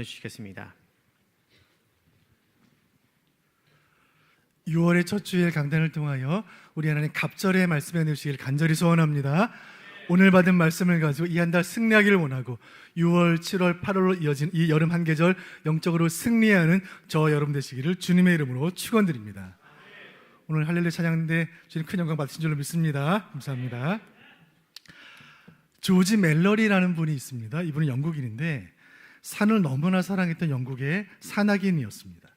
주시겠습니다. 6월의 첫 주일 강단을 통하여 우리 하나님 갑절의 말씀해 주시길 간절히 소원합니다. 오늘 받은 말씀을 가지고 이 한 달 승리하기를 원하고 6월, 7월, 8월로 이어진 이 여름 한 계절 영적으로 승리하는 저 여러분 되시기를 주님의 이름으로 축원드립니다. 오늘 할렐루야 찬양인데 주님 큰 영광 받으신 줄로 믿습니다. 감사합니다. 조지 멜러리라는 분이 있습니다. 이분은 영국인인데 산을 너무나 사랑했던 영국의 산악인이었습니다.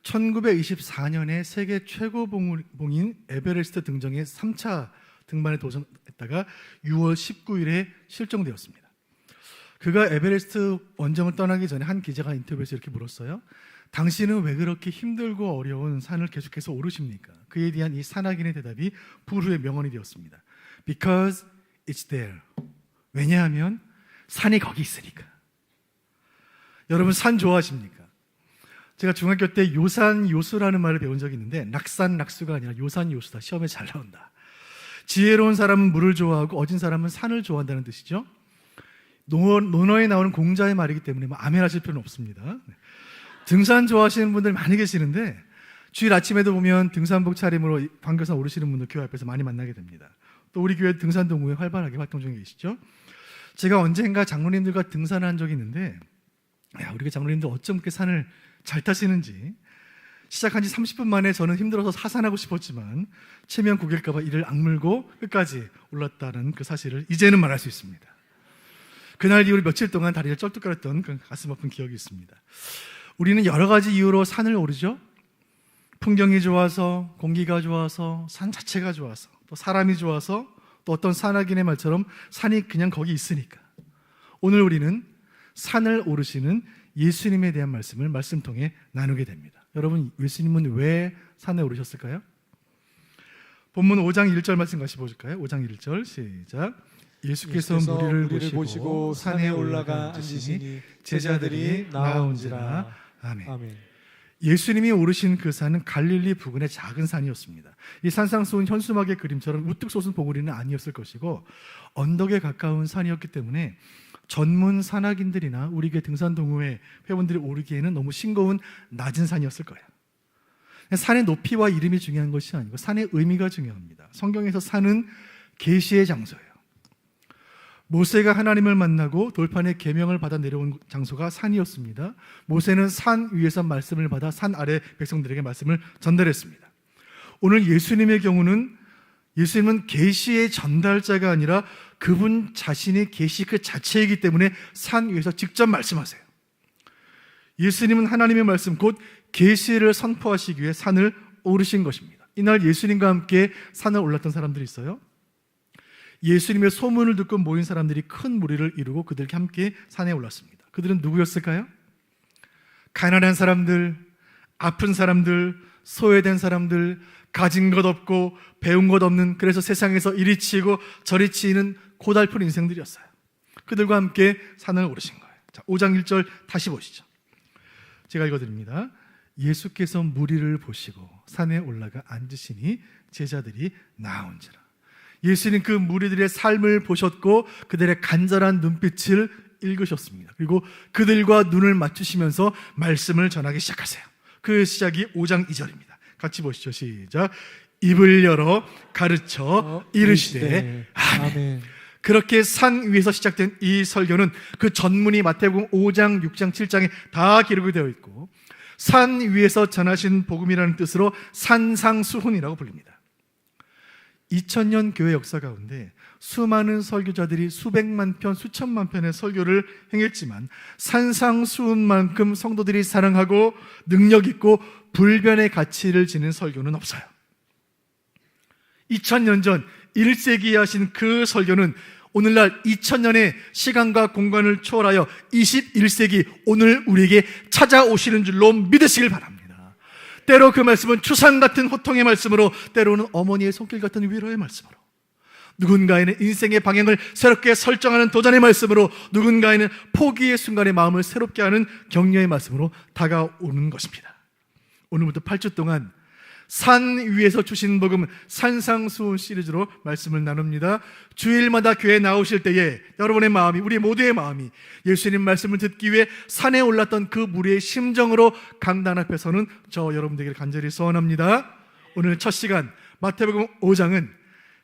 1924년에 세계 최고 봉인 에베레스트 등정에 3차 등반에 도전했다가 6월 19일에 실종되었습니다. 그가 에베레스트 원정을 떠나기 전에 한 기자가 인터뷰에서 이렇게 물었어요. 당신은 왜 그렇게 힘들고 어려운 산을 계속해서 오르십니까? 그에 대한 이 산악인의 대답이 불후의 명언이 되었습니다. Because it's there. 왜냐하면 산이 거기 있으니까. 여러분 산 좋아하십니까? 제가 중학교 때 요산요수라는 말을 배운 적이 있는데 낙산낙수가 아니라 요산요수다. 시험에 잘 나온다. 지혜로운 사람은 물을 좋아하고 어진 사람은 산을 좋아한다는 뜻이죠. 논어에 나오는 공자의 말이기 때문에 아멘 하실 필요는 없습니다. 등산 좋아하시는 분들 많이 계시는데 주일 아침에도 보면 등산복 차림으로 광교산 오르시는 분들 교회 앞에서 많이 만나게 됩니다. 또 우리 교회 등산 동호회 활발하게 활동 중에 계시죠. 제가 언젠가 장로님들과 등산을 한 적이 있는데 우리 장로님들 어쩜 그렇게 산을 잘 타시는지 시작한 지 30분 만에 저는 힘들어서 하산하고 싶었지만 체면 구길까 봐 이를 악물고 끝까지 올랐다는 그 사실을 이제는 말할 수 있습니다. 그날 이후로 며칠 동안 다리를 쩔뚝거렸던 그 가슴 아픈 기억이 있습니다. 우리는 여러 가지 이유로 산을 오르죠. 풍경이 좋아서, 공기가 좋아서, 산 자체가 좋아서, 또 사람이 좋아서, 또 어떤 산악인의 말처럼 산이 그냥 거기 있으니까. 오늘 우리는 산을 오르시는 예수님에 대한 말씀을 말씀 통해 나누게 됩니다. 여러분, 예수님은 왜 산에 오르셨을까요? 본문 5장 1절 말씀 같이 보실까요? 5장 1절 시작. 예수께서 무리를 보시고 산에 올라가 앉으시니 제자들이 나아온지라. 아멘. 예수님이 오르신 그 산은 갈릴리 부근의 작은 산이었습니다. 이 산상 쏜 현수막의 그림처럼 우뚝 솟은 봉우리는 아니었을 것이고 언덕에 가까운 산이었기 때문에 전문 산악인들이나 우리 교회 등산 동호회 회원들이 오르기에는 너무 싱거운 낮은 산이었을 거예요. 산의 높이와 이름이 중요한 것이 아니고 산의 의미가 중요합니다. 성경에서 산은 계시의 장소예요. 모세가 하나님을 만나고 돌판에 계명을 받아 내려온 장소가 산이었습니다. 모세는 산 위에서 말씀을 받아 산 아래 백성들에게 말씀을 전달했습니다. 오늘 예수님의 경우는 예수님은 계시의 전달자가 아니라 그분 자신이 계시 그 자체이기 때문에 산 위에서 직접 말씀하세요. 예수님은 하나님의 말씀 곧 계시를 선포하시기 위해 산을 오르신 것입니다. 이날 예수님과 함께 산을 올랐던 사람들이 있어요. 예수님의 소문을 듣고 모인 사람들이 큰 무리를 이루고 그들과 함께 산에 올랐습니다. 그들은 누구였을까요? 가난한 사람들, 아픈 사람들, 소외된 사람들, 가진 것 없고 배운 것 없는, 그래서 세상에서 이리 치이고 저리 치이는 고달픈 인생들이었어요. 그들과 함께 산을 오르신 거예요. 자, 5장 1절 다시 보시죠. 제가 읽어드립니다. 예수께서 무리를 보시고 산에 올라가 앉으시니 제자들이 나아온지라. 예수님 그 무리들의 삶을 보셨고 그들의 간절한 눈빛을 읽으셨습니다. 그리고 그들과 눈을 맞추시면서 말씀을 전하기 시작하세요. 그 시작이 5장 2절입니다. 같이 보시죠. 시작. 입을 열어 가르쳐 이르시되 아멘. 그렇게 산 위에서 시작된 이 설교는 그 전문이 마태복음 5장, 6장, 7장에 다 기록이 되어 있고 산 위에서 전하신 복음이라는 뜻으로 산상수훈이라고 불립니다. 2000년 교회 역사 가운데 수많은 설교자들이 수백만 편, 수천만 편의 설교를 행했지만 산상수훈만큼 성도들이 사랑하고 능력 있고 불변의 가치를 지닌 설교는 없어요. 2000년 전 1세기에 하신 그 설교는 오늘날 2000년의 시간과 공간을 초월하여 21세기 오늘 우리에게 찾아오시는 줄로 믿으시길 바랍니다. 때로 그 말씀은 추상 같은 호통의 말씀으로, 때로는 어머니의 손길 같은 위로의 말씀으로, 누군가에는 인생의 방향을 새롭게 설정하는 도전의 말씀으로, 누군가에는 포기의 순간의 마음을 새롭게 하는 격려의 말씀으로 다가오는 것입니다. 오늘부터 8주 동안 산 위에서 주신 복음 산상수훈 시리즈로 말씀을 나눕니다. 주일마다 교회에 나오실 때에 여러분의 마음이, 우리 모두의 마음이 예수님 말씀을 듣기 위해 산에 올랐던 그 무리의 심정으로 강단 앞에 서는 저 여러분들에게 간절히 소원합니다. 오늘 첫 시간 마태복음 5장은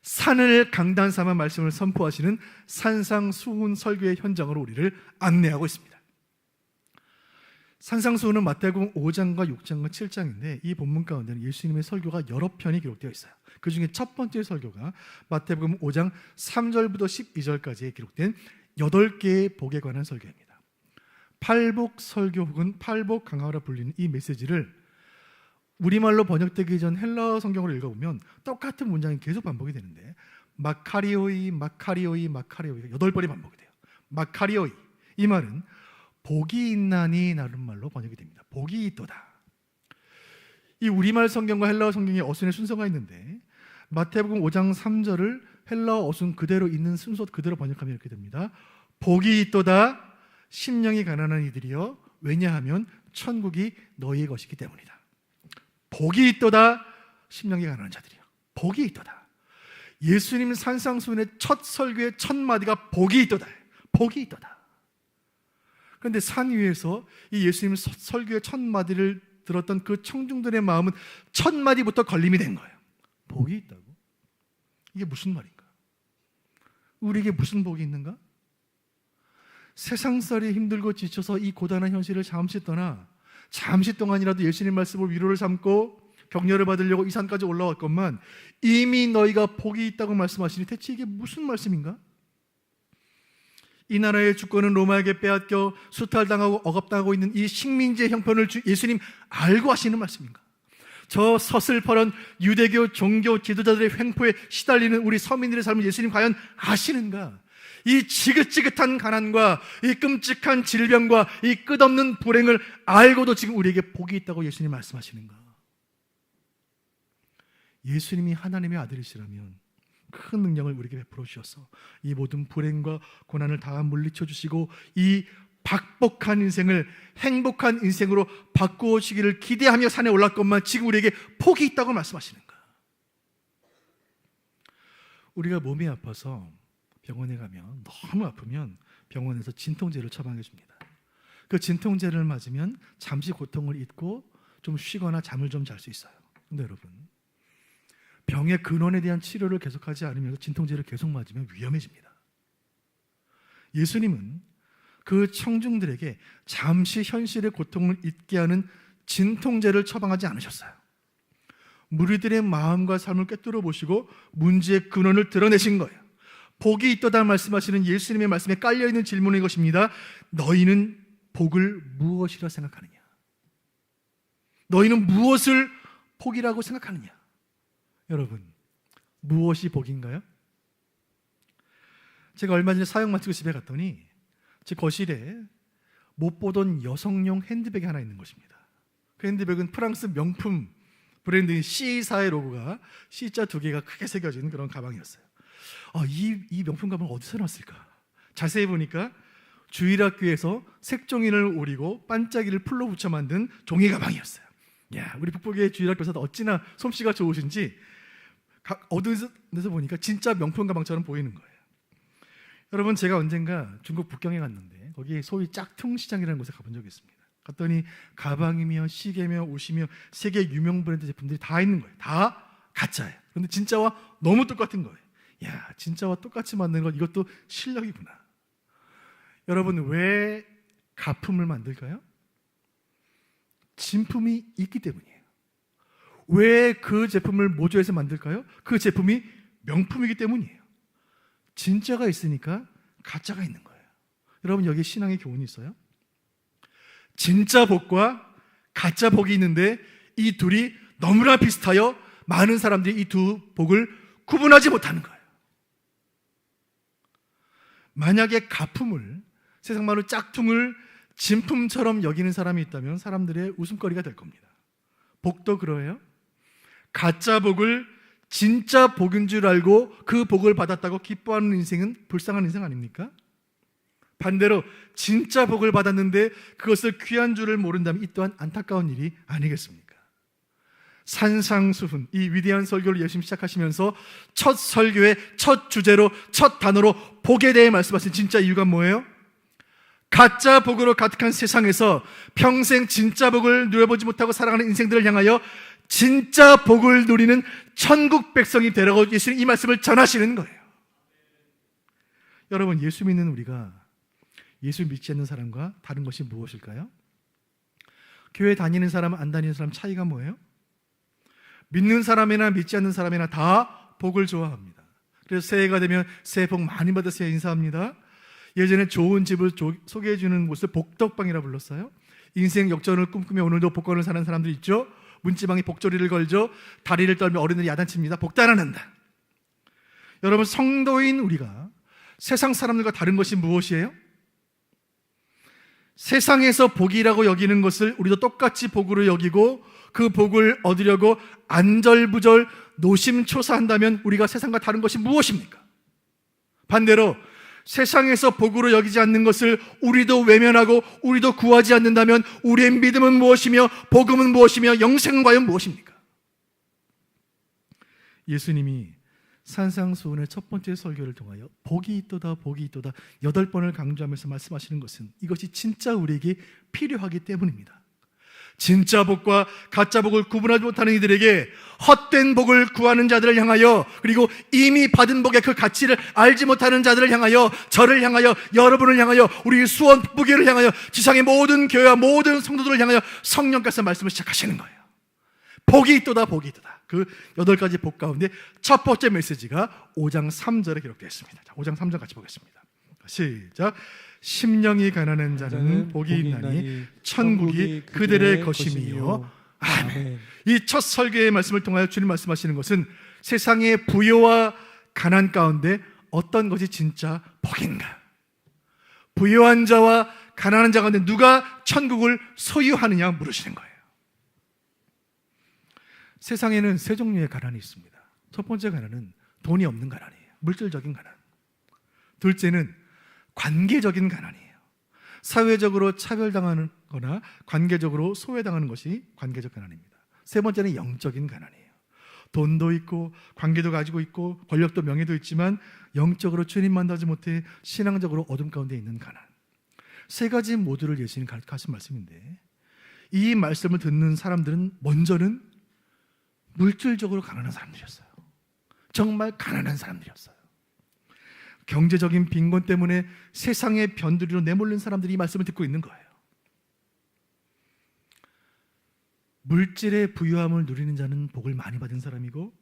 산을 강단 삼아 말씀을 선포하시는 산상수훈 설교의 현장으로 우리를 안내하고 있습니다. 산상수훈은 마태복음 5장과 6장과 7장인데 이 본문 가운데는 예수님의 설교가 여러 편이 기록되어 있어요. 그 중에 첫 번째 설교가 마태복음 5장 3절부터 12절까지에 기록된 8개의 복에 관한 설교입니다. 팔복 설교 혹은 팔복 강화라 불리는 이 메시지를 우리말로 번역되기 전 헬라어 성경으로 읽어보면 똑같은 문장이 계속 반복이 되는데 마카리오이, 마카리오이, 마카리오이가 8번이 반복이 돼요. 마카리오이, 이 말은 복이 있나니 라는 말로 번역이 됩니다. 복이 있도다. 이 우리말 성경과 헬라어 성경에 어순의 순서가 있는데 마태복음 5장 3절을 헬라어 어순 그대로 있는 순서 그대로 번역하면 이렇게 됩니다. 복이 있도다 심령이 가난한 이들이여 왜냐하면 천국이 너희의 것이기 때문이다. 복이 있도다 심령이 가난한 자들이여. 복이 있도다. 예수님 산상수훈의 첫 설교의 첫 마디가 복이 있도다. 복이 있도다. 그런데 산 위에서 이 예수님 설교의 첫 마디를 들었던 그 청중들의 마음은 첫 마디부터 걸림이 된 거예요. 복이 있다고? 이게 무슨 말인가? 우리에게 무슨 복이 있는가? 세상살이 힘들고 지쳐서 이 고단한 현실을 잠시 떠나 잠시 동안이라도 예수님 말씀을 위로를 삼고 격려를 받으려고 이 산까지 올라왔건만 이미 너희가 복이 있다고 말씀하시니 대체 이게 무슨 말씀인가? 이 나라의 주권은 로마에게 빼앗겨 수탈당하고 억압당하고 있는 이 식민지의 형편을 예수님 알고 하시는 말씀인가? 저 서슬퍼런 유대교 종교 지도자들의 횡포에 시달리는 우리 서민들의 삶을 예수님 과연 아시는가? 이 지긋지긋한 가난과 이 끔찍한 질병과 이 끝없는 불행을 알고도 지금 우리에게 복이 있다고 예수님 말씀하시는가? 예수님이 하나님의 아들이시라면 큰 능력을 우리에게 베풀어 주셔서 이 모든 불행과 고난을 다 물리쳐 주시고 이 박복한 인생을 행복한 인생으로 바꾸어 주시기를 기대하며 산에 올랐건만 지금 우리에게 복이 있다고 말씀하시는가? 우리가 몸이 아파서 병원에 가면 너무 아프면 병원에서 진통제를 처방해 줍니다. 그 진통제를 맞으면 잠시 고통을 잊고 좀 쉬거나 잠을 좀 잘 수 있어요. 근데 여러분, 병의 근원에 대한 치료를 계속하지 않으면서 진통제를 계속 맞으면 위험해집니다. 예수님은 그 청중들에게 잠시 현실의 고통을 잊게 하는 진통제를 처방하지 않으셨어요. 무리들의 마음과 삶을 꿰뚫어 보시고 문제의 근원을 드러내신 거예요. 복이 있도다 말씀하시는 예수님의 말씀에 깔려있는 질문인 것입니다. 너희는 복을 무엇이라 생각하느냐? 너희는 무엇을 복이라고 생각하느냐? 여러분, 무엇이 복인가요? 제가 얼마 전에 사역 마치고 집에 갔더니 제 거실에 못 보던 여성용 핸드백이 하나 있는 것입니다. 그 핸드백은 프랑스 명품 브랜드인 C사의 로고가 C자 2개가 크게 새겨진 그런 가방이었어요. 이 명품 가방을 어디서 났을까? 자세히 보니까 주일학교에서 색종이를 오리고 반짝이를 풀로 붙여 만든 종이 가방이었어요. 야, 우리 북부교회 주일학교에서 어찌나 솜씨가 좋으신지 어두운 데서 보니까 진짜 명품 가방처럼 보이는 거예요. 여러분, 제가 언젠가 중국 북경에 갔는데 거기 소위 짝퉁 시장이라는 곳에 가본 적이 있습니다. 갔더니 가방이며 시계며 옷이며 세계 유명 브랜드 제품들이 다 있는 거예요. 다 가짜예요. 그런데 진짜와 너무 똑같은 거예요. 야, 진짜와 똑같이 만드는 것, 이것도 실력이구나. 여러분, 왜 가품을 만들까요? 진품이 있기 때문이에요. 왜 그 제품을 모조해서 만들까요? 그 제품이 명품이기 때문이에요. 진짜가 있으니까 가짜가 있는 거예요. 여러분, 여기 신앙의 교훈이 있어요. 진짜 복과 가짜 복이 있는데 이 둘이 너무나 비슷하여 많은 사람들이 이 두 복을 구분하지 못하는 거예요. 만약에 가품을, 세상 말로 짝퉁을 진품처럼 여기는 사람이 있다면 사람들의 웃음거리가 될 겁니다. 복도 그러해요. 가짜 복을 진짜 복인 줄 알고 그 복을 받았다고 기뻐하는 인생은 불쌍한 인생 아닙니까? 반대로 진짜 복을 받았는데 그것을 귀한 줄을 모른다면 이 또한 안타까운 일이 아니겠습니까? 산상수훈, 이 위대한 설교를 열심히 시작하시면서 첫 설교의 첫 주제로, 첫 단어로 복에 대해 말씀하신 진짜 이유가 뭐예요? 가짜 복으로 가득한 세상에서 평생 진짜 복을 누려보지 못하고 살아가는 인생들을 향하여 진짜 복을 누리는 천국 백성이 되라고 예수님 이 말씀을 전하시는 거예요. 여러분, 예수 믿는 우리가 예수 믿지 않는 사람과 다른 것이 무엇일까요? 교회 다니는 사람, 안 다니는 사람 차이가 뭐예요? 믿는 사람이나 믿지 않는 사람이나 다 복을 좋아합니다. 그래서 새해가 되면 새해 복 많이 받으세요 인사합니다. 예전에 좋은 집을 소개해 주는 곳을 복덕방이라 불렀어요. 인생 역전을 꿈꾸며 오늘도 복권을 사는 사람들 있죠. 문지방에 복조리를 걸죠. 다리를 떨며 어른들이 야단칩니다. 복달아난다. 여러분, 성도인 우리가 세상 사람들과 다른 것이 무엇이에요? 세상에서 복이라고 여기는 것을 우리도 똑같이 복으로 여기고 그 복을 얻으려고 안절부절 노심초사한다면 우리가 세상과 다른 것이 무엇입니까? 반대로 세상에서 복으로 여기지 않는 것을 우리도 외면하고 우리도 구하지 않는다면 우리의 믿음은 무엇이며 복음은 무엇이며 영생은 과연 무엇입니까? 예수님이 산상수훈의 첫 번째 설교를 통하여 복이 있도다 복이 있도다 8번을 강조하면서 말씀하시는 것은 이것이 진짜 우리에게 필요하기 때문입니다. 진짜 복과 가짜 복을 구분하지 못하는 이들에게 헛된 복을 구하는 자들을 향하여, 그리고 이미 받은 복의 그 가치를 알지 못하는 자들을 향하여, 저를 향하여, 여러분을 향하여, 우리 수원 북부교를 향하여, 지상의 모든 교회와 모든 성도들을 향하여 성령께서 말씀을 시작하시는 거예요. 복이 있도다 복이 있도다. 그 8가지 복 가운데 첫 번째 메시지가 5장 3절에 기록되어 있습니다. 자, 5장 3절 같이 보겠습니다. 시작. 심령이 가난한 자는 복이 있나니 천국이 그들의 것임이요. 아멘. 이 첫 설교의 말씀을 통하여 주님 말씀하시는 것은 세상의 부요와 가난 가운데 어떤 것이 진짜 복인가? 부요한 자와 가난한 자 가운데 누가 천국을 소유하느냐 물으시는 거예요. 세상에는 세 종류의 가난이 있습니다. 첫 번째 가난은 돈이 없는 가난이에요. 물질적인 가난. 둘째는 관계적인 가난이에요. 사회적으로 차별당하는 거나 관계적으로 소외당하는 것이 관계적 가난입니다. 세 번째는 영적인 가난이에요. 돈도 있고 관계도 가지고 있고 권력도 명예도 있지만 영적으로 주님 만나지 못해 신앙적으로 어둠 가운데 있는 가난. 세 가지 모두를 예수님이 가르치신 말씀인데, 이 말씀을 듣는 사람들은 먼저는 물질적으로 가난한 사람들이었어요. 정말 가난한 사람들이었어요. 경제적인 빈곤 때문에 세상의 변두리로 내몰린 사람들이 이 말씀을 듣고 있는 거예요. 물질의 부유함을 누리는 자는 복을 많이 받은 사람이고,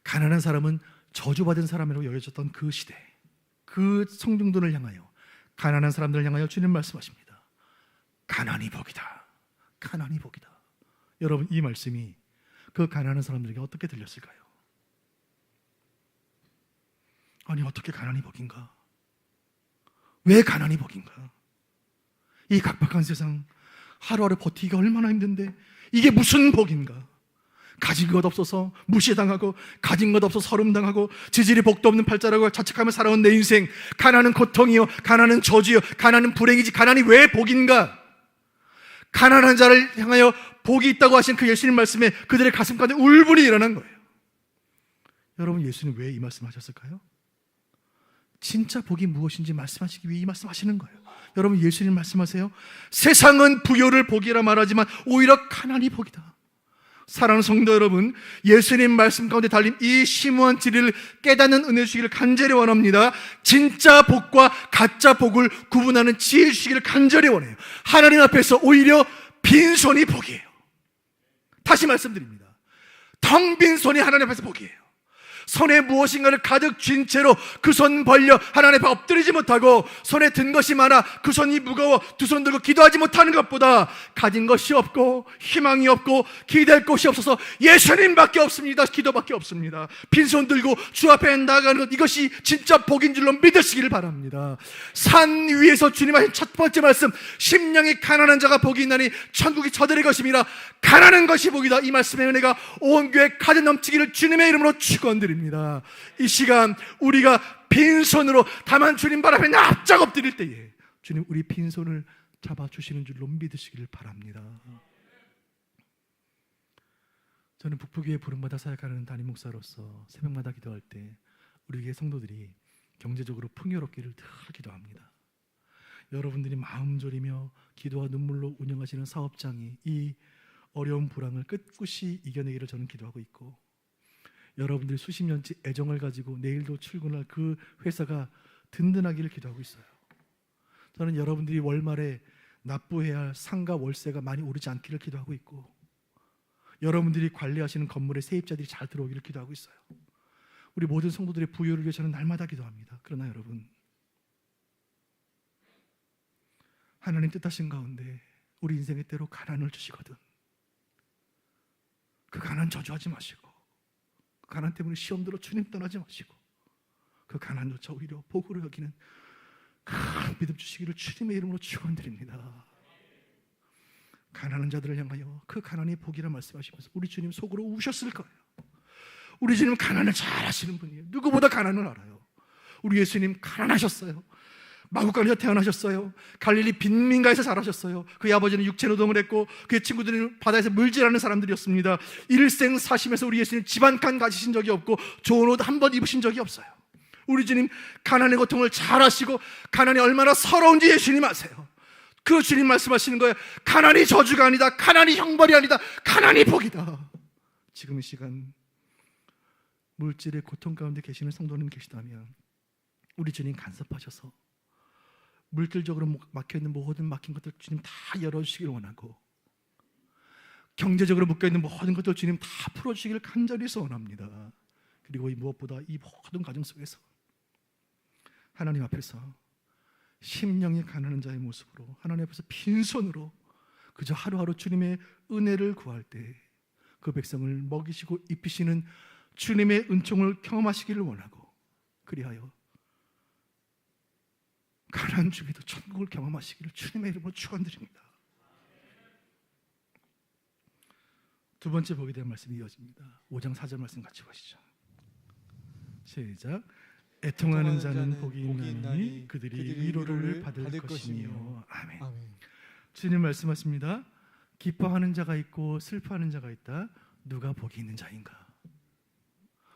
가난한 사람은 저주받은 사람이라고 여겨졌던 그 시대, 그 성중들을 향하여, 가난한 사람들을 향하여 주님 말씀하십니다. 가난이 복이다. 가난이 복이다. 여러분, 이 말씀이 그 가난한 사람들에게 어떻게 들렸을까요? 아니, 어떻게 가난이 복인가? 왜 가난이 복인가? 이 각박한 세상 하루하루 버티기가 얼마나 힘든데 이게 무슨 복인가? 가진 것 없어서 무시당하고, 가진 것 없어서 서름당하고, 지질이 복도 없는 팔자라고 자책하며 살아온 내 인생, 가난은 고통이요, 가난은 저주요, 가난은 불행이지, 가난이 왜 복인가? 가난한 자를 향하여 복이 있다고 하신 그 예수님 말씀에 그들의 가슴 가운데 울분이 일어난 거예요. 여러분, 예수님 왜 이 말씀 하셨을까요? 진짜 복이 무엇인지 말씀하시기 위해 이 말씀하시는 거예요. 여러분, 예수님 말씀하세요. 세상은 부요를 복이라 말하지만 오히려 가난이 복이다. 사랑하는 성도 여러분, 예수님 말씀 가운데 달린 이 심오한 진리를 깨닫는 은혜 주시기를 간절히 원합니다. 진짜 복과 가짜 복을 구분하는 지혜 주시기를 간절히 원해요. 하나님 앞에서 오히려 빈손이 복이에요. 다시 말씀드립니다. 텅 빈 손이 하나님 앞에서 복이에요. 손에 무엇인가를 가득 쥔 채로 그 손 벌려 하나님 앞에 엎드리지 못하고, 손에 든 것이 많아 그 손이 무거워 두 손 들고 기도하지 못하는 것보다 가진 것이 없고 희망이 없고 기댈 곳이 없어서 예수님밖에 없습니다. 기도밖에 없습니다. 빈손 들고 주 앞에 나가는 것, 이것이 진짜 복인 줄로 믿으시기를 바랍니다. 산 위에서 주님 하신 첫 번째 말씀, 심령이 가난한 자가 복이 있나니 천국이 저들의 것임이라. 가난한 것이 복이다. 이 말씀의 은혜가 온 교회 가득 넘치기를 주님의 이름으로 축원드립니다. 이 시간 우리가 빈손으로 다만 주님 발 앞에 납작 엎드릴 때에 주님 우리 빈손을 잡아주시는 줄로 믿으시기를 바랍니다. 저는 북부교회 부름받아 사역하는 담임 목사로서 새벽마다 기도할 때 우리 교회 성도들이 경제적으로 풍요롭기를 늘 기도합니다. 여러분들이 마음 졸이며 기도와 눈물로 운영하시는 사업장이 이 어려운 불황을 끝끝이 이겨내기를 저는 기도하고 있고, 여러분들이 수십 년째 애정을 가지고 내일도 출근할 그 회사가 든든하기를 기도하고 있어요. 저는 여러분들이 월말에 납부해야 할 상가 월세가 많이 오르지 않기를 기도하고 있고, 여러분들이 관리하시는 건물에 세입자들이 잘 들어오기를 기도하고 있어요. 우리 모든 성도들의 부유를 위해 저는 날마다 기도합니다. 그러나 여러분, 하나님 뜻하신 가운데 우리 인생의 때로 가난을 주시거든 그 가난 저주하지 마시고, 그 가난 때문에 시험 들어 주님 떠나지 마시고, 그 가난조차 오히려 복으로 여기는 큰 믿음 주시기를 주님의 이름으로 축원드립니다. 가난한 자들을 향하여 그 가난이 복이라 말씀하시면서 우리 주님 속으로 우셨을 거예요. 우리 주님 가난을 잘 아시는 분이에요. 누구보다 가난을 알아요. 우리 예수님 가난하셨어요. 마구간에서 태어나셨어요. 갈릴리 빈민가에서 자라셨어요. 그의 아버지는 육체노동을 했고 그의 친구들은 바다에서 물질하는 사람들이었습니다. 일생사심에서 우리 예수님 집 한 칸 가지신 적이 없고 좋은 옷 한 번 입으신 적이 없어요. 우리 주님 가난의 고통을 잘 아시고 가난이 얼마나 서러운지 예수님 아세요. 그 주님 말씀하시는 거예요. 가난이 저주가 아니다. 가난이 형벌이 아니다. 가난이 복이다. 지금 이 시간 물질의 고통 가운데 계시는 성도님 계시다면 우리 주님 간섭하셔서 물질적으로 막혀있는 모든 막힌 것들 주님 다 열어주시길 원하고, 경제적으로 묶여있는 모든 것들 주님 다 풀어주시기를 간절히 소원합니다. 그리고 이 무엇보다 이 모든 가정 속에서 하나님 앞에서 심령이 가난한 자의 모습으로 하나님 앞에서 빈손으로 그저 하루하루 주님의 은혜를 구할 때 그 백성을 먹이시고 입히시는 주님의 은총을 경험하시기를 원하고, 그리하여 가난한 중에도 천국을 경험하시기를 주님의 이름으로 축원드립니다. 두 번째 복에 대한 말씀이 이어집니다. 5장 4절 말씀 같이 보시죠. 시작. 애통하는 자는 복이 있나니 그들이 위로를 받을 것이니요. 아멘. 주님 말씀하십니다. 기뻐하는 자가 있고 슬퍼하는 자가 있다. 누가 복이 있는 자인가?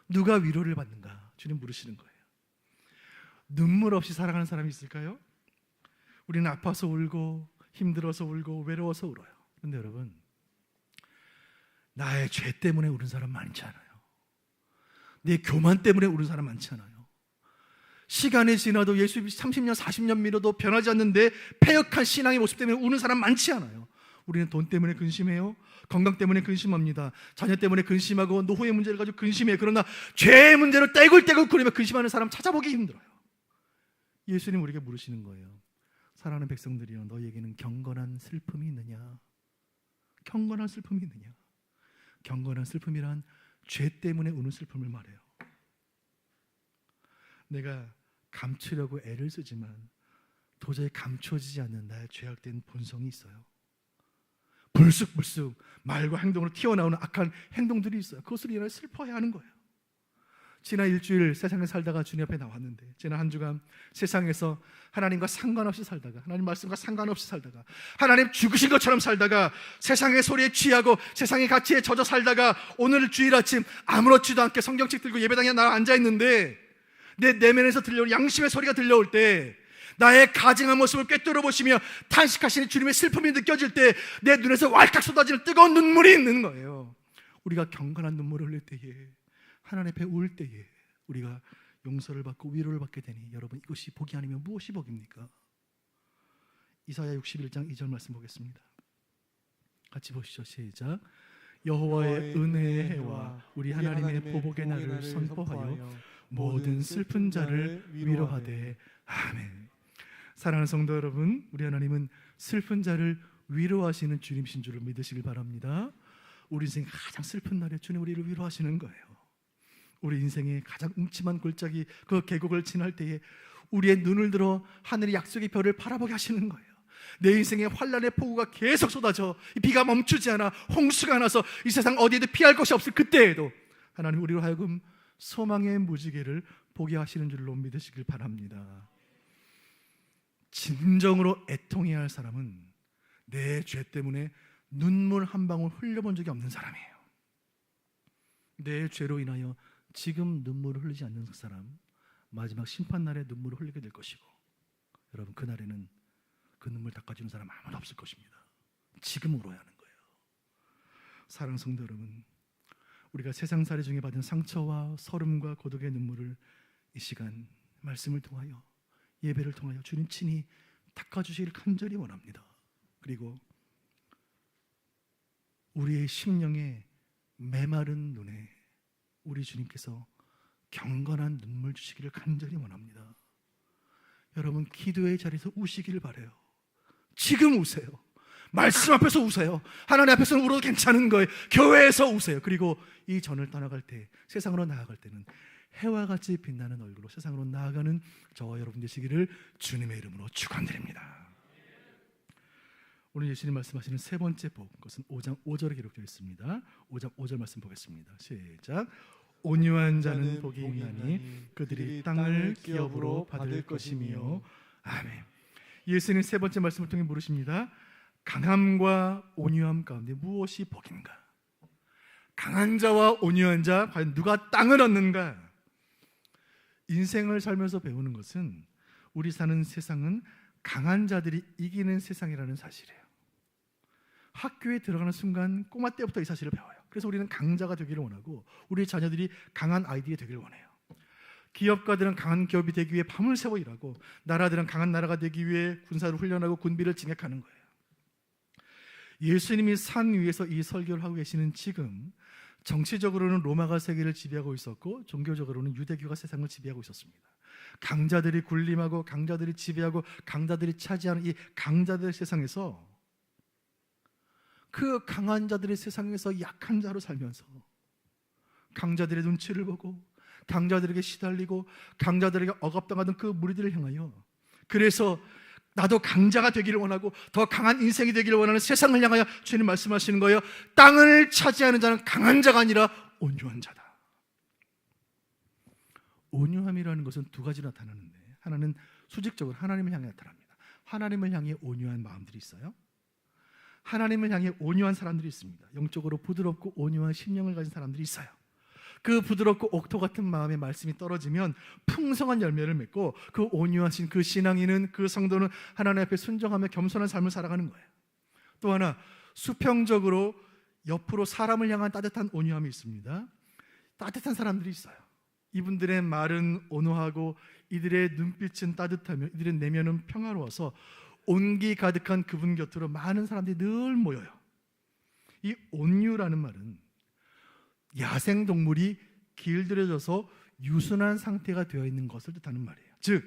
누가 위로를 받는가? 주님 물으시는 거예요. 눈물 없이 살아가는 사람이 있을까요? 우리는 아파서 울고 힘들어서 울고 외로워서 울어요. 그런데 여러분, 나의 죄 때문에 우는 사람 많지 않아요. 내 교만 때문에 우는 사람 많지 않아요. 시간이 지나도 예수 30년 40년 믿어도 변하지 않는데 패역한 신앙의 모습 때문에 우는 사람 많지 않아요. 우리는 돈 때문에 근심해요. 건강 때문에 근심합니다. 자녀 때문에 근심하고 노후의 문제를 가지고 근심해요. 그러나 죄의 문제로 떼굴떼굴 굴리며 근심하는 사람 찾아보기 힘들어요. 예수님 우리에게 물으시는 거예요. 사랑하는 백성들이여, 너희에게는 경건한 슬픔이 있느냐? 경건한 슬픔이 있느냐? 경건한 슬픔이란 죄 때문에 우는 슬픔을 말해요. 내가 감추려고 애를 쓰지만 도저히 감춰지지 않는 나의 죄악된 본성이 있어요. 불쑥불쑥 말과 행동으로 튀어나오는 악한 행동들이 있어요. 그것을 인하여 슬퍼해야 하는 거예요. 지난 일주일 세상에 살다가 주님 앞에 나왔는데, 지난 한 주간 세상에서 하나님과 상관없이 살다가, 하나님 말씀과 상관없이 살다가, 하나님 죽으신 것처럼 살다가, 세상의 소리에 취하고 세상의 가치에 젖어 살다가, 오늘 주일 아침 아무렇지도 않게 성경책 들고 예배당에 나와 앉아있는데 내 내면에서 들려오는 양심의 소리가 들려올 때, 나의 가증한 모습을 꿰뚫어 보시며 탄식하시는 주님의 슬픔이 느껴질 때 내 눈에서 왈칵 쏟아지는 뜨거운 눈물이 있는 거예요. 우리가 경건한 눈물을 흘릴 때에, 하나님 앞에 울 때에 우리가 용서를 받고 위로를 받게 되니, 여러분 이것이 복이 아니면 무엇이 복입니까? 이사야 61장 2절 말씀 보겠습니다. 같이 보시죠. 시작. 여호와의 은혜의 해와 우리 하나님의 보복의 날을 선포하여 모든 슬픈 자를 위로하되. 아멘. 사랑하는 성도 여러분, 우리 하나님은 슬픈 자를 위로하시는 주님이신 줄을 믿으시길 바랍니다. 우리 인생 가장 슬픈 날에 주님 우리를 위로하시는 거예요. 우리 인생의 가장 음침한 골짜기 그 계곡을 지날 때에 우리의 눈을 들어 하늘의 약속의 별을 바라보게 하시는 거예요. 내 인생의 환란의 폭우가 계속 쏟아져 비가 멈추지 않아 홍수가 나서 이 세상 어디에도 피할 곳이 없을 그때에도 하나님 우리로 하여금 소망의 무지개를 보게 하시는 줄로 믿으시길 바랍니다. 진정으로 애통해야 할 사람은 내 죄 때문에 눈물 한 방울 흘려본 적이 없는 사람이에요. 내 죄로 인하여 지금 눈물을 흘리지 않는 사람, 마지막 심판날에 눈물을 흘리게 될 것이고, 여러분 그날에는 그 눈물 닦아주는 사람 아무도 없을 것입니다. 지금 울어야 하는 거예요. 사랑하는 성도 여러분, 우리가 세상살이 중에 받은 상처와 서름과 고독의 눈물을 이 시간 말씀을 통하여, 예배를 통하여 주님 친히 닦아주시기를 간절히 원합니다. 그리고 우리의 심령에 메마른 눈에 우리 주님께서 경건한 눈물 주시기를 간절히 원합니다. 여러분 기도의 자리에서 우시기를 바라요. 지금 우세요. 말씀 앞에서 우세요. 하나님 앞에서는 울어도 괜찮은 거예요. 교회에서 우세요. 그리고 이 전을 떠나갈 때, 세상으로 나아갈 때는 해와 같이 빛나는 얼굴로 세상으로 나아가는 저와 여러분 되시기를 주님의 이름으로 축원드립니다. 오늘 예수님 말씀하시는 세 번째 복, 그것은 5장 5절에 기록되어 있습니다. 5장 5절 말씀 보겠습니다. 시작. 온유한 자는 복이 있나니 그들이 땅을 기업으로 받을 것이며. 아멘. 예수님 세 번째 말씀을 통해 물으십니다. 강함과 온유함 가운데 무엇이 복인가? 강한 자와 온유한 자, 과연 누가 땅을 얻는가? 인생을 살면서 배우는 것은 우리 사는 세상은 강한 자들이 이기는 세상이라는 사실이에요. 학교에 들어가는 순간 꼬마 때부터 이 사실을 배워요. 그래서 우리는 강자가 되기를 원하고 우리 자녀들이 강한 아이들이 되기를 원해요. 기업가들은 강한 기업이 되기 위해 밤을 새워 일하고, 나라들은 강한 나라가 되기 위해 군사를 훈련하고 군비를 징약하는 거예요. 예수님이 산 위에서 이 설교를 하고 계시는 지금, 정치적으로는 로마가 세계를 지배하고 있었고 종교적으로는 유대교가 세상을 지배하고 있었습니다. 강자들이 군림하고 강자들이 지배하고 강자들이 차지하는 이 강자들의 세상에서, 그 강한 자들의 세상에서 약한 자로 살면서 강자들의 눈치를 보고 강자들에게 시달리고 강자들에게 억압당하던 그 무리들을 향하여, 그래서 나도 강자가 되기를 원하고 더 강한 인생이 되기를 원하는 세상을 향하여 주님 말씀하시는 거예요. 땅을 차지하는 자는 강한 자가 아니라 온유한 자다. 온유함이라는 것은 두 가지로 나타나는데, 하나는 수직적으로 하나님을 향해 나타납니다. 하나님을 향해 온유한 마음들이 있어요. 하나님을 향해 온유한 사람들이 있습니다. 영적으로 부드럽고 온유한 심령을 가진 사람들이 있어요. 그 부드럽고 옥토 같은 마음의 말씀이 떨어지면 풍성한 열매를 맺고, 그 온유하신 그 신앙인은, 그 성도는 하나님 앞에 순종하며 겸손한 삶을 살아가는 거예요. 또 하나, 수평적으로 옆으로 사람을 향한 따뜻한 온유함이 있습니다. 따뜻한 사람들이 있어요. 이분들의 말은 온화하고 이들의 눈빛은 따뜻하며 이들의 내면은 평화로워서 온기 가득한 그분 곁으로 많은 사람들이 늘 모여요. 이 온유라는 말은 야생동물이 길들여져서 유순한 상태가 되어 있는 것을 뜻하는 말이에요. 즉,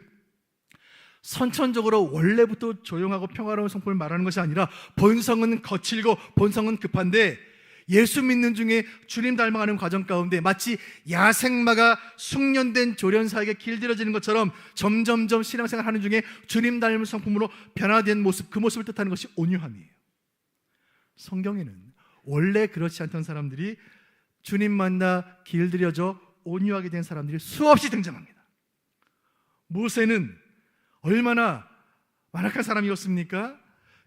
선천적으로 원래부터 조용하고 평화로운 성품을 말하는 것이 아니라 본성은 거칠고 본성은 급한데, 예수 믿는 중에 주님 닮아가는 과정 가운데 마치 야생마가 숙련된 조련사에게 길들여지는 것처럼 점점점 신앙생활하는 중에 주님 닮은 성품으로 변화된 모습, 그 모습을 뜻하는 것이 온유함이에요. 성경에는 원래 그렇지 않던 사람들이 주님 만나 길들여져 온유하게 된 사람들이 수없이 등장합니다. 모세는 얼마나 완악한 사람이었습니까?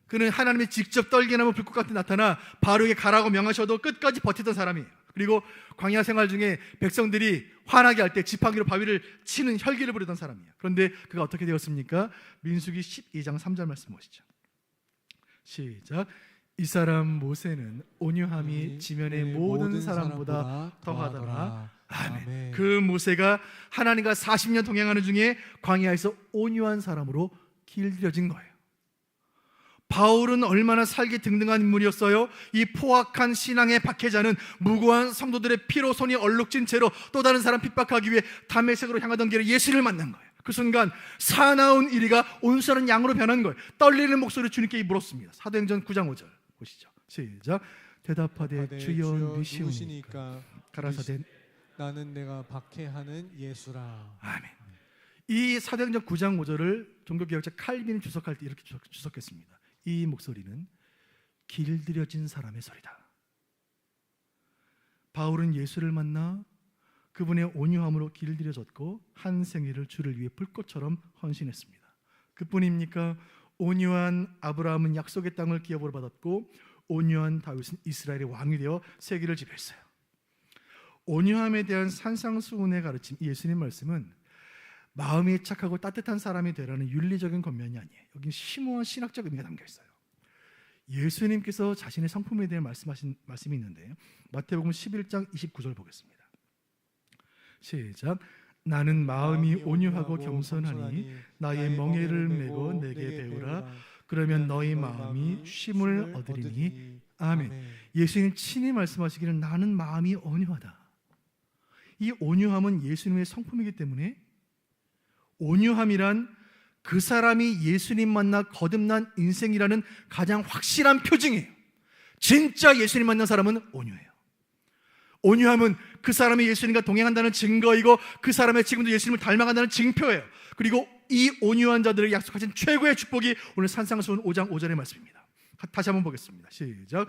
그는 하나님이 직접 떨기나무 불꽃 같이 나타나 바로에게 가라고 명하셔도 끝까지 버티던 사람이에요. 그리고 광야 생활 중에 백성들이 화나게 할 때 지팡이로 바위를 치는 혈기를 부리던 사람이에요. 그런데 그가 어떻게 되었습니까? 민수기 12장 3절 말씀 보시죠. 시작. 이 사람 모세는 온유함이 지면의 모든 사람보다 더하더라. 아멘. 그 모세가 하나님과 40년 동행하는 중에 광야에서 온유한 사람으로 길들여진 거예요. 바울은 얼마나 살기 등등한 인물이었어요. 이 포악한 신앙의 박해자는 무고한 성도들의 피로 손이 얼룩진 채로 또 다른 사람 핍박하기 위해 다메섹으로 향하던 길에 예수를 만난 거예요. 그 순간 사나운 이리가 온순한 양으로 변한 거예요. 떨리는 목소리로 주님께 물었습니다. 사도행전 9장 5절 보시죠. 시작. 대답하되 주여 누구시니까 가라사대 나는 내가 박해하는 예수라. 아멘. 이 사도행전 9장 5절을 종교개혁자 칼빈이 주석할 때 이렇게 주석했습니다. 이 목소리는 길들여진 사람의 소리다. 바울은 예수를 만나 그분의 온유함으로 길들여졌고 한 생애를 주를 위해 불꽃처럼 헌신했습니다. 그뿐입니까? 온유한 아브라함은 약속의 땅을 기업으로 받았고 온유한 다윗은 이스라엘의 왕이 되어 세계를 지배했어요. 온유함에 대한 산상수훈의 가르침, 예수님 말씀은 마음이 착하고 따뜻한 사람이 되라는 윤리적인 권면이 아니에요. 여기 심오한 신학적 의미가 담겨 있어요. 예수님께서 자신의 성품에 대해 말씀하신 말씀이 있는데 마태복음 11장 29절 보겠습니다. 시작. 나는 마음이 온유하고 겸손하니 나의 멍에를 메고 내게 배우라. 그러면 너희 마음이 쉼을 얻으리니. 아멘. 예수님 친히 말씀하시기를 나는 마음이 온유하다. 이 온유함은 예수님의 성품이기 때문에 온유함이란 그 사람이 예수님 만나 거듭난 인생이라는 가장 확실한 표징이에요. 진짜 예수님 만난 사람은 온유해요. 온유함은 그 사람이 예수님과 동행한다는 증거이고 그 사람의 지금도 예수님을 닮아간다는 증표예요. 그리고 이 온유한 자들에게 약속하신 최고의 축복이 오늘 산상수훈 5장 5절의 말씀입니다. 다시 한번 보겠습니다. 시작.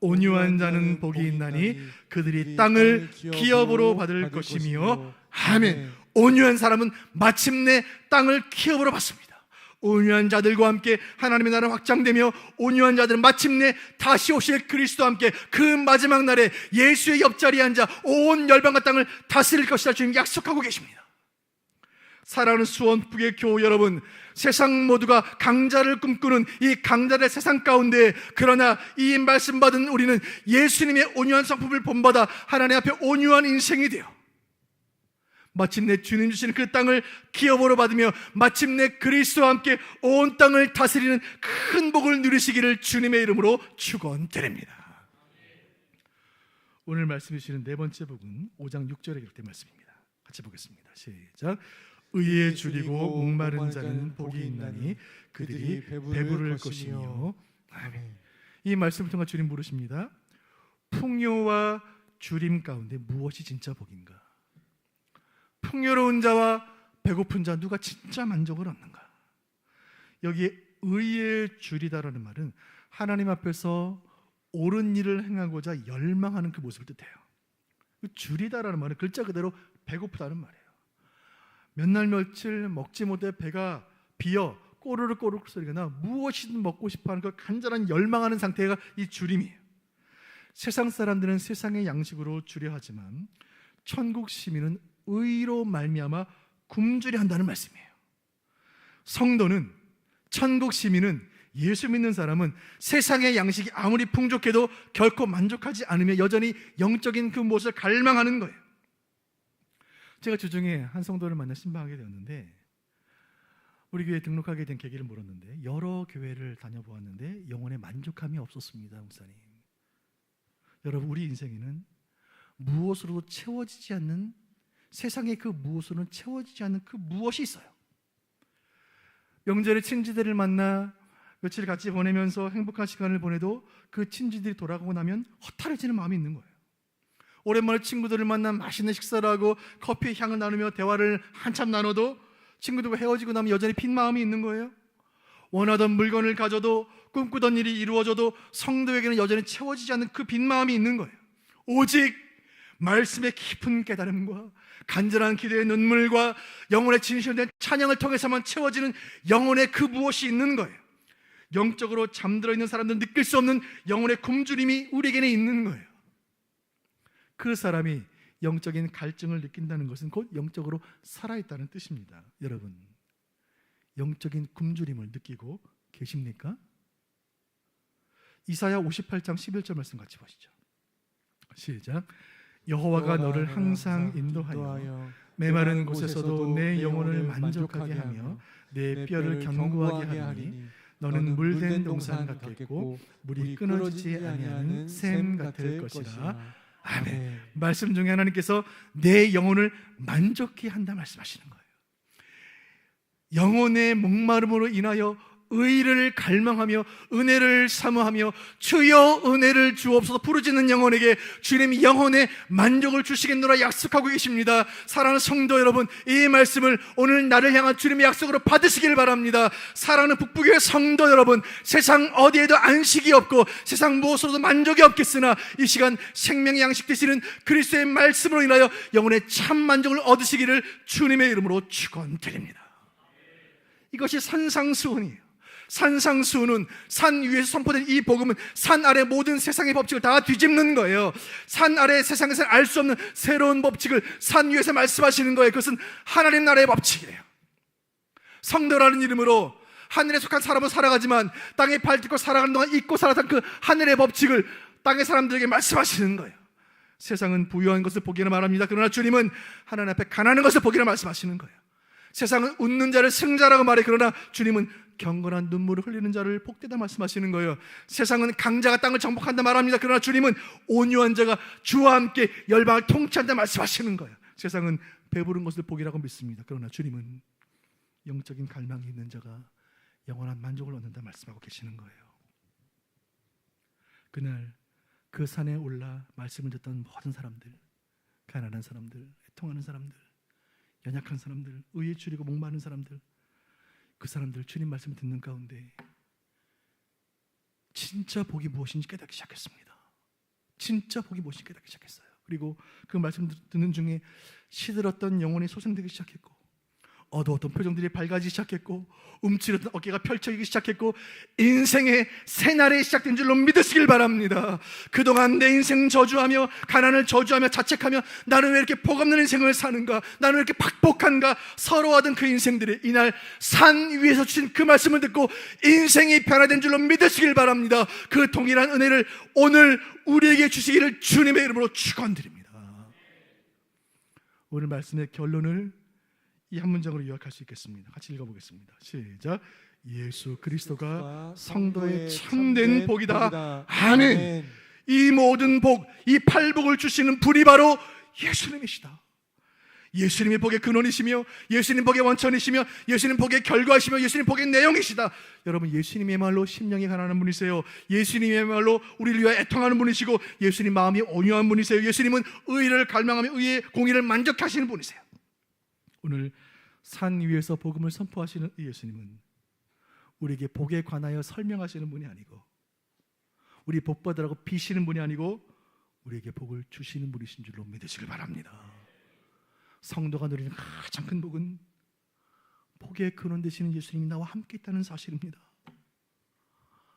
온유한 자는 복이 있나니 그들이 땅을 기업으로 받을 것이며. 아멘. 온유한 사람은 마침내 땅을 기업으로 받습니다. 온유한 자들과 함께 하나님의 나라는 확장되며 온유한 자들은 마침내 다시 오실 그리스도와 함께 그 마지막 날에 예수의 옆자리에 앉아 온 열방과 땅을 다스릴 것이라 주님 약속하고 계십니다. 사랑하는 수원북의 교우 여러분, 세상 모두가 강자를 꿈꾸는 이 강자의 세상 가운데, 그러나 이 말씀 받은 우리는 예수님의 온유한 성품을 본받아 하나님 앞에 온유한 인생이 되어 마침내 주님 주시는 그 땅을 기업으로 받으며 마침내 그리스도와 함께 온 땅을 다스리는 큰 복을 누리시기를 주님의 이름으로 축원드립니다. 오늘 말씀 주시는 네 번째 복은 5장 6절에 기록된 말씀입니다. 같이 보겠습니다. 시작. 의에 줄이고 목마른 자는 복이 있나니 그들이 배부를 것이며. 아멘. 이 말씀을 통해 주님 물으십니다. 풍요와 줄임 가운데 무엇이 진짜 복인가? 풍요로운 자와 배고픈 자 누가 진짜 만족을 얻는가? 여기 의에 줄이다라는 말은 하나님 앞에서 옳은 일을 행하고자 열망하는 그 모습을 뜻해요. 줄이다라는 말은 글자 그대로 배고프다는 말이에요. 몇 날 며칠 먹지 못해 배가 비어 꼬르륵 꼬르륵 소리가 나 무엇이든 먹고 싶어하는 그 간절한 열망하는 상태가 이 줄임이에요. 세상 사람들은 세상의 양식으로 줄여 하지만 천국 시민은 의로 말미암아 굶주려 한다는 말씀이에요. 성도는, 천국 시민은, 예수 믿는 사람은 세상의 양식이 아무리 풍족해도 결코 만족하지 않으며 여전히 영적인 그 무엇을 갈망하는 거예요. 제가 주중에 한 성도를 만나 신방하게 되었는데 우리 교회에 등록하게 된 계기를 물었는데 여러 교회를 다녀보았는데 영혼에 만족함이 없었습니다. 목사님, 여러분, 우리 인생에는 무엇으로도 채워지지 않는, 세상의 그 무엇으로는 채워지지 않는 그 무엇이 있어요. 명절에 친지들을 만나 며칠 같이 보내면서 행복한 시간을 보내도 그 친지들이 돌아가고 나면 허탈해지는 마음이 있는 거예요. 오랜만에 친구들을 만나 맛있는 식사를 하고 커피의 향을 나누며 대화를 한참 나눠도 친구들과 헤어지고 나면 여전히 빈 마음이 있는 거예요. 원하던 물건을 가져도 꿈꾸던 일이 이루어져도 성도에게는 여전히 채워지지 않는 그 빈 마음이 있는 거예요. 오직 말씀의 깊은 깨달음과 간절한 기도의 눈물과 영혼의 진실된 찬양을 통해서만 채워지는 영혼의 그 무엇이 있는 거예요. 영적으로 잠들어 있는 사람들은 느낄 수 없는 영혼의 굶주림이 우리에게는 있는 거예요. 그 사람이 영적인 갈증을 느낀다는 것은 곧 영적으로 살아있다는 뜻입니다. 여러분, 영적인 굶주림을 느끼고 계십니까? 이사야 58장 11절 말씀 같이 보시죠. 시작. 여호와가 너를 항상 인도하여 메마른 곳에서도 내 영혼을 만족하게 하며 내 뼈를 견고하게 하리니 너는 물된 동산 같겠고 물이 끊어지지 아니하는 샘 같을 것이라. 아멘. 말씀 중에 하나님께서 내 영혼을 만족케 한다 말씀하시는 거예요. 영혼의 목마름으로 인하여 의를 갈망하며 은혜를 사모하며 주여 은혜를 주옵소서 부르짖는 영혼에게 주님이 영혼의 만족을 주시겠노라 약속하고 계십니다. 사랑하는 성도 여러분, 이 말씀을 오늘 나를 향한 주님의 약속으로 받으시길 바랍니다. 사랑하는 북부교회 성도 여러분, 세상 어디에도 안식이 없고 세상 무엇으로도 만족이 없겠으나 이 시간 생명의 양식 되시는 그리스도의 말씀으로 인하여 영혼의 참 만족을 얻으시기를 주님의 이름으로 축원드립니다. 이것이 산상수훈이에요. 산상수훈은, 산 위에서 선포된 이 복음은 산 아래 모든 세상의 법칙을 다 뒤집는 거예요. 산 아래 세상에서 알 수 없는 새로운 법칙을 산 위에서 말씀하시는 거예요. 그것은 하나님 나라의 법칙이에요. 성도라는 이름으로 하늘에 속한 사람은 살아가지만 땅에 발 딛고 살아가는 동안 잊고 살았던 그 하늘의 법칙을 땅의 사람들에게 말씀하시는 거예요. 세상은 부유한 것을 보기나 말합니다. 그러나 주님은 하나님 앞에 가난한 것을 보기나 말씀하시는 거예요. 세상은 웃는 자를 승자라고 말해. 그러나 주님은 경건한 눈물을 흘리는 자를 복되다 말씀하시는 거예요. 세상은 강자가 땅을 정복한다 말합니다. 그러나 주님은 온유한 자가 주와 함께 열방을 통치한다 말씀하시는 거예요. 세상은 배부른 것을 복이라고 믿습니다. 그러나 주님은 영적인 갈망이 있는 자가 영원한 만족을 얻는다 말씀하고 계시는 거예요. 그날 그 산에 올라 말씀을 듣던 모든 사람들, 가난한 사람들, 애통하는 사람들, 연약한 사람들, 의에 줄이고 목마른 사람들, 그 사람들 주님 말씀을 듣는 가운데 진짜 복이 무엇인지 깨닫기 시작했습니다. 진짜 복이 무엇인지 깨닫기 시작했어요. 그리고 그 말씀 듣는 중에 시들었던 영혼이 소생되기 시작했고, 어두웠던 표정들이 밝아지기 시작했고, 움츠렸던 어깨가 펼쳐지기 시작했고, 인생의 새날이 시작된 줄로 믿으시길 바랍니다. 그동안 내 인생 저주하며 가난을 저주하며 자책하며 나는 왜 이렇게 복없는 인생을 사는가, 나는 왜 이렇게 박복한가 서러워하던 그 인생들이 이날 산 위에서 주신 그 말씀을 듣고 인생이 변화된 줄로 믿으시길 바랍니다. 그 동일한 은혜를 오늘 우리에게 주시기를 주님의 이름으로 축원드립니다. 오늘 말씀의 결론을 이 한 문장으로 요약할 수 있겠습니다. 같이 읽어보겠습니다. 시작. 예수 그리스도가 성도의 참된 복이다. 아멘. 이 모든 복, 이 팔복을 주시는 분이 바로 예수님이시다. 예수님이 복의 근원이시며, 예수님 복의 원천이시며, 예수님 복의 결과이시며, 예수님 복의 내용이시다. 여러분, 예수님이야말로 심령이 가난한 분이세요. 예수님이야말로 우리를 위하여 애통하는 분이시고, 예수님 마음이 온유한 분이세요. 예수님은 의를 갈망하며 의의 공의를 만족하시는 분이세요. 오늘 산 위에서 복음을 선포하시는 이 예수님은 우리에게 복에 관하여 설명하시는 분이 아니고, 우리 복 받으라고 비시는 분이 아니고, 우리에게 복을 주시는 분이신 줄로 믿으시길 바랍니다. 성도가 누리는 가장 큰 복은 복의 근원 되시는 예수님이 나와 함께 있다는 사실입니다.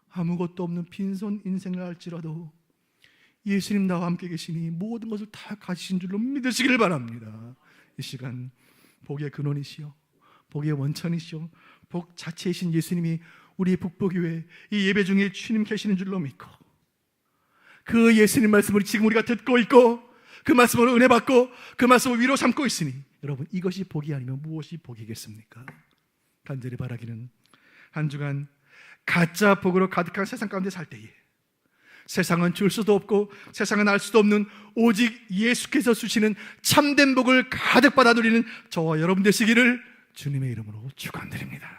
아무것도 없는 빈손 인생을 할지라도 예수님 나와 함께 계시니 모든 것을 다 가지신 줄로 믿으시길 바랍니다. 이 시간 복의 근원이시여, 복의 원천이시여, 복 자체이신 예수님이 우리 북부교회 이 예배 중에 주님 계시는 줄로 믿고, 그 예수님 말씀을 지금 우리가 듣고 있고, 그 말씀으로 은혜 받고, 그 말씀을 위로 삼고 있으니, 여러분, 이것이 복이 아니면 무엇이 복이겠습니까? 간절히 바라기는 한 주간 가짜 복으로 가득한 세상 가운데 살 때에 세상은 줄 수도 없고 세상은 알 수도 없는 오직 예수께서 주시는 참된 복을 가득 받아 누리는 저와 여러분 되시기를 주님의 이름으로 축원드립니다.